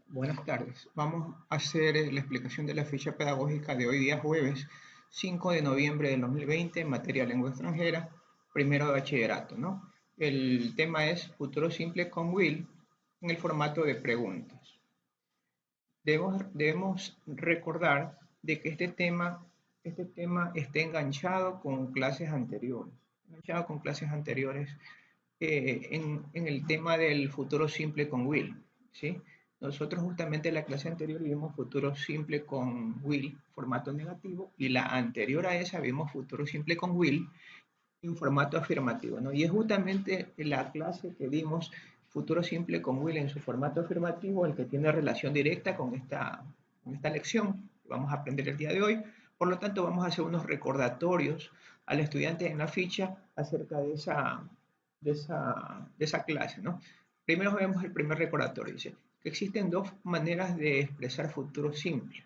Buenas tardes. Vamos a hacer la explicación de la ficha pedagógica de hoy día jueves 5 de noviembre de 2020 en materia de lengua extranjera, primero de bachillerato, ¿no? El tema es futuro simple con will en el formato de preguntas. Debemos recordar de que este tema está enganchado con clases anteriores, en el tema del futuro simple con will, ¿sí? Nosotros justamente en la clase anterior vimos futuro simple con will, formato negativo, y la anterior a esa vimos futuro simple con will en formato afirmativo, ¿no? Y es justamente la clase que vimos futuro simple con will en su formato afirmativo el que tiene relación directa con esta lección que vamos a aprender el día de hoy. Por lo tanto, vamos a hacer unos recordatorios al estudiante en la ficha acerca de esa clase, ¿no? Primero vemos el primer recordatorio. Dice que existen dos maneras de expresar futuro simple,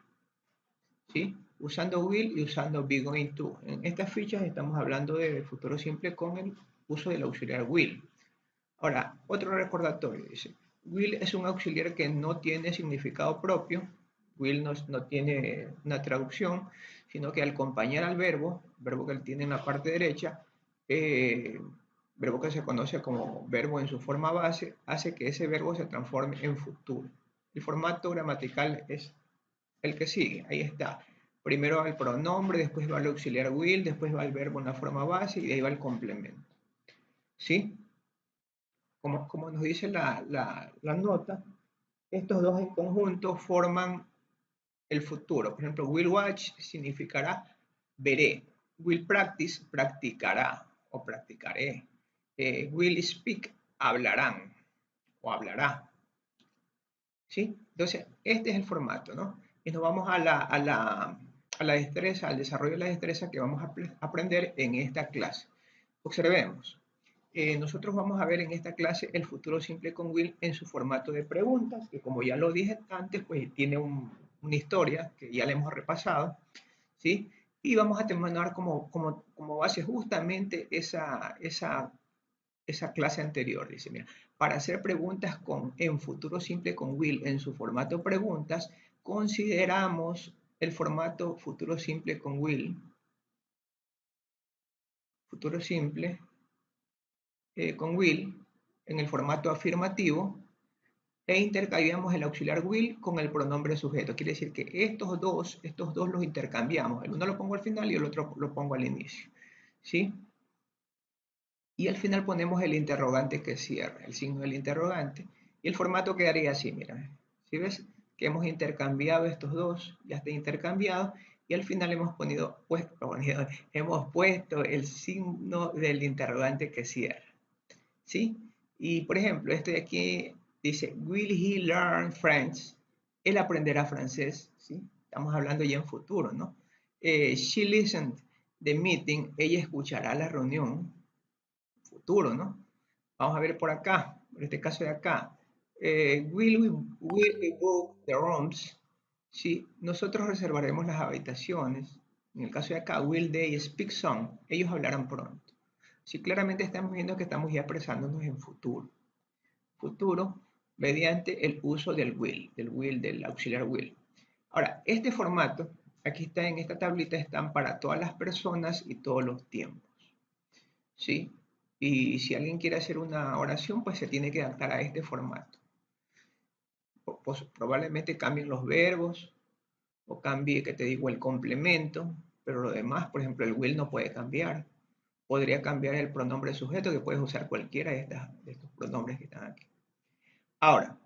¿sí? Usando will y usando be going to. En estas fichas estamos hablando de futuro simple con el uso del auxiliar will. Ahora, otro recordatorio dice, will es un auxiliar que no tiene significado propio, will no tiene una traducción, sino que al acompañar al verbo que él tiene en la parte derecha, eh, verbo que se conoce como verbo en su forma base, hace que ese verbo se transforme en futuro. El formato gramatical es el que sigue, ahí está. Primero va el pronombre, después va el auxiliar will, después va el verbo en la forma base y de ahí va el complemento. ¿Sí? Como nos dice la nota, estos dos en conjunto forman el futuro. Por ejemplo, will watch significará veré. Will practice, practicará o practicaré. Will speak, hablarán o hablará. ¿Sí? Entonces, este es el formato, ¿no? Y nos vamos a la destreza, al desarrollo de la destreza que vamos a aprender en esta clase. Observemos. Nosotros vamos a ver en esta clase el futuro simple con will en su formato de preguntas, que como ya lo dije antes, pues tiene una historia que ya le hemos repasado, ¿sí? Y vamos a terminar como base justamente esa clase anterior. Dice, mira, para hacer preguntas en futuro simple con will en su formato preguntas, consideramos el formato futuro simple con will, futuro simple con will en el formato afirmativo e intercambiamos el auxiliar will con el pronombre sujeto. Quiere decir que estos dos los intercambiamos. El uno lo pongo al final y el otro lo pongo al inicio. ¿Sí? Y al final ponemos el interrogante que cierra, el signo del interrogante. Y el formato quedaría así, mira. ¿Sí ves? Que hemos intercambiado estos dos, ya está intercambiado. Y al final hemos puesto el signo del interrogante que cierra. ¿Sí? Y por ejemplo, este de aquí dice, will he learn French? Él aprenderá francés, ¿sí? Estamos hablando ya en futuro, ¿no? She listened the meeting, ella escuchará la reunión, futuro, ¿no? Vamos a ver por acá, en este caso de acá. Will we book the rooms? Sí, nosotros reservaremos las habitaciones. En el caso de acá, will they speak soon? Ellos hablarán pronto. Sí, claramente estamos viendo que estamos ya expresándonos en futuro. Futuro mediante el uso del auxiliar will. Ahora, este formato, aquí está en esta tablita, están para todas las personas y todos los tiempos. ¿Sí? Y si alguien quiere hacer una oración, pues se tiene que adaptar a este formato. Pues probablemente cambien los verbos o cambie, que te digo, el complemento, pero lo demás, por ejemplo, el will no puede cambiar. Podría cambiar el pronombre sujeto, que puedes usar cualquiera de estos pronombres que están aquí. Ahora,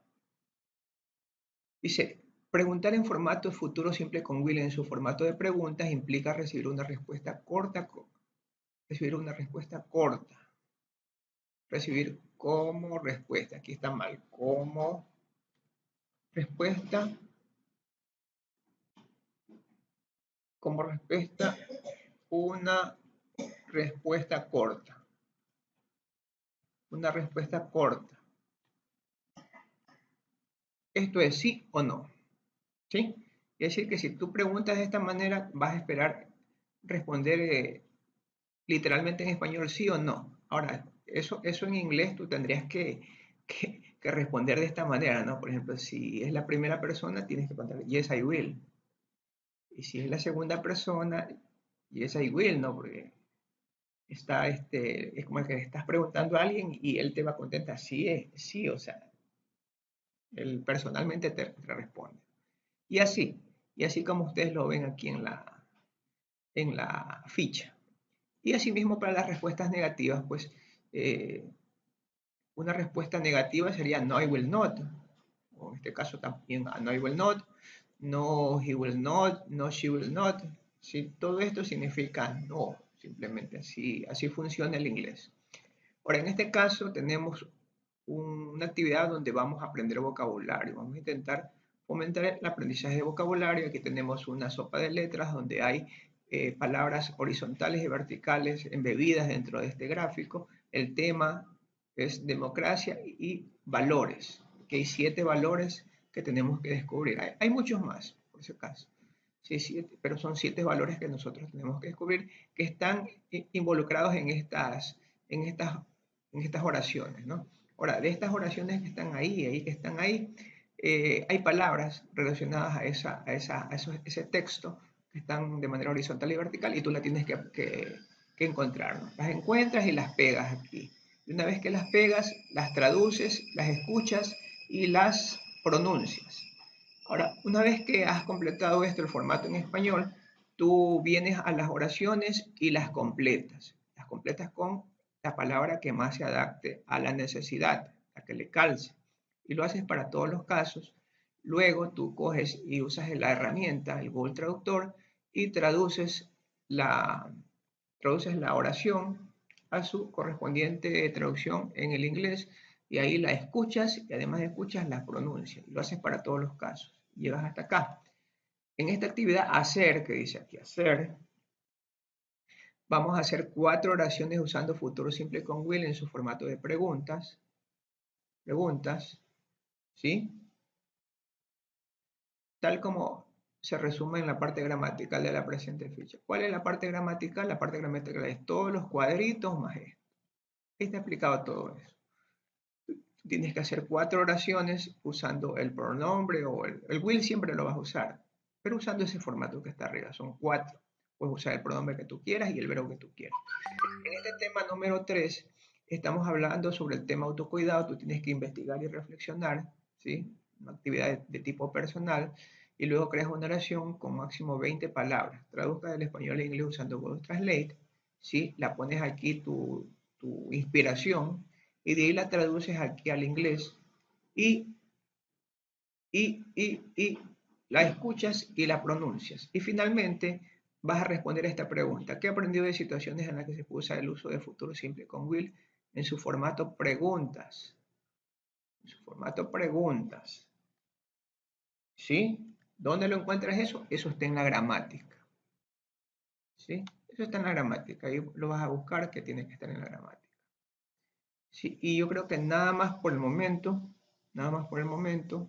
dice, preguntar en formato futuro simple con will en su formato de preguntas implica recibir una respuesta corta, recibir como respuesta, aquí está mal, como respuesta, como respuesta, una respuesta corta, una respuesta corta. Esto es sí o no, ¿sí? Es decir, que si tú preguntas de esta manera, vas a esperar responder literalmente en español sí o no. Ahora, eso en inglés tú tendrías que responder de esta manera, ¿no? Por ejemplo, si es la primera persona, tienes que contestar yes, I will. Y si es la segunda persona, yes, I will, ¿no? Porque es como que estás preguntando a alguien y él te va a contestar sí, sí, o sea, él personalmente te responde. Y así, y así como ustedes lo ven aquí en la ficha. Y asimismo para las respuestas negativas, pues una respuesta negativa sería no, I will not, o en este caso también no, I will not, no, he will not, no, she will not. ¿Sí? Todo esto significa no, simplemente así funciona el inglés. Ahora, en este caso tenemos una actividad donde vamos a aprender vocabulario. Vamos a intentar fomentar el aprendizaje de vocabulario. Aquí tenemos una sopa de letras donde hay palabras horizontales y verticales embebidas dentro de este gráfico. El tema es democracia y valores. Que hay 7 valores que tenemos que descubrir. Hay muchos más, por si acaso. Sí, 7, pero son 7 valores que nosotros tenemos que descubrir que están involucrados en estas en estas oraciones, ¿no? Ahora, de estas oraciones que están ahí que están ahí, hay palabras relacionadas a ese texto que están de manera horizontal y vertical y tú las tienes que encontrar, ¿no? Las encuentras y las pegas aquí. Y una vez que las pegas, las traduces, las escuchas y las pronuncias. Ahora, una vez que has completado esto, el formato en español, tú vienes a las oraciones y las completas. Las completas con la palabra que más se adapte a la necesidad, la que le calce. Y lo haces para todos los casos. Luego tú coges y usas la herramienta, el Google Traductor, y traduces la oración a su correspondiente traducción en el inglés y ahí la escuchas y además de escuchas la pronuncias. Y lo haces para todos los casos. Llegas hasta acá. En esta actividad hacer, que dice aquí hacer, vamos a hacer 4 oraciones usando futuro simple con will en su formato de preguntas. Preguntas, ¿sí? Tal como se resume en la parte gramatical de la presente ficha. ¿Cuál es la parte gramatical? La parte gramatical es todos los cuadritos más esto. Ahí está explicado todo eso. Tienes que hacer 4 oraciones usando el pronombre o el will siempre lo vas a usar, pero usando ese formato que está arriba. Son 4. Puedes usar el pronombre que tú quieras y el verbo que tú quieras. En este tema número 3 estamos hablando sobre el tema autocuidado. Tú tienes que investigar y reflexionar, ¿sí? Una actividad de tipo personal y luego creas una oración con máximo 20 palabras. Traduzca del español al inglés usando Google Translate, ¿sí? La pones aquí tu inspiración y de ahí la traduces aquí al inglés y, y la escuchas y la pronuncias. Y finalmente vas a responder a esta pregunta. ¿Qué he aprendido de situaciones en las que se puede usar el uso de futuro simple con will en su formato preguntas? En su formato preguntas. ¿Sí? ¿Dónde lo encuentras eso? Eso está en la gramática. ¿Sí? Eso está en la gramática. Ahí lo vas a buscar que tiene que estar en la gramática. ¿Sí? Y yo creo que nada más por el momento, nada más por el momento.